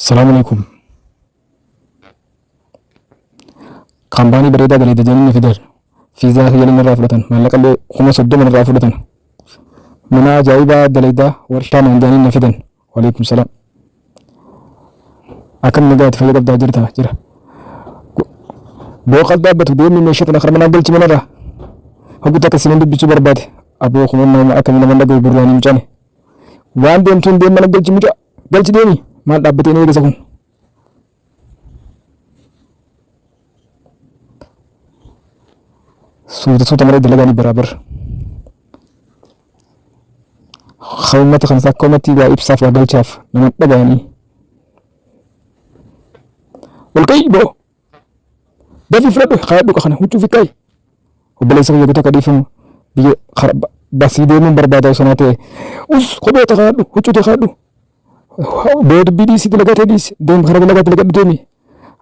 السلام عليكم. كامباني بريدة دليل جنين فيدر في ذا هي لنا رافلتن مالك اللي خمس صدق من رافلتن منا جايبة دليدا ورشة من جنين فيدن. وعليكم السلام. أكن نجات فيدا بدأ جرتها جرا بوقت باب بتودي من مشيت نخر من أقبل تمنى را هبو تكسيني بيجو برباد أبو خمون ما أكن من لقوا براني مجاني وان دين تون دين من أقبل تمجا قبل تديني ما دابتيني يجزاكم suuta malee dalaganii barabar hawmata kan akka ummatti baa ibsaaf waa galchaaf nama dhaga'anii walqayi boo dafii fudhadhu kaayadhu kana huccuu fi qaayi obboleessa kiyya guutuu akka dhiifamu biyya basii deemuun barbaada osoo naa ta'e kophee kaayadhu huccuu kaayadhu boo dubbii dhiisi dalagatee dhiisi deemu karaa dalagaa dalagadhu deemi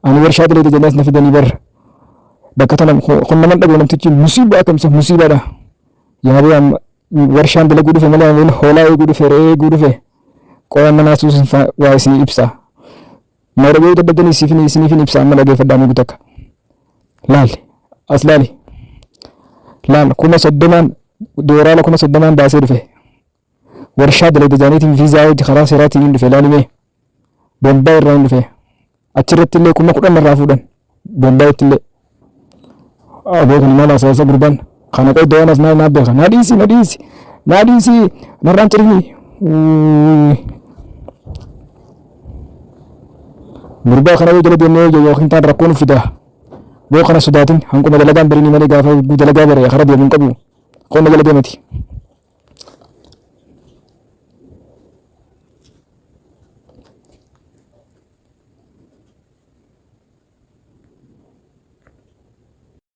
ani warshaa dalee jennaas na fidanii barra bakka tanam kun nama dhabu namtichi musiba akamsa musibaadha yaabee warshaan dalaguu dhufe malee ameen hoolaa eeguu dhufe re'ee eeguu dhufe qo'an manaa suusin waa isinii ibsa maarabee daddanii isiniifin ibsa amma dhageeffadhaa migu takka laali as laali laal kuma soddomaan dooraala kuma soddomaan baasee dhufe warshaa dalee jaaniitiin viizaa hojii karaa seeraatiin hin dhufe laalimee bombaa irraa hin dhufe achirratti illee kuma 10 irraa fuudhan bombaa ittillee aboo kan mala sasa gurban kana kai donas na beka nadisi naran cirini gurba kana wajala de ne yo khinta rakon fida bo kana sudatin hanko dalagan berini mane gafa dalaga bare kharabi mun qabu ko dalaga de mati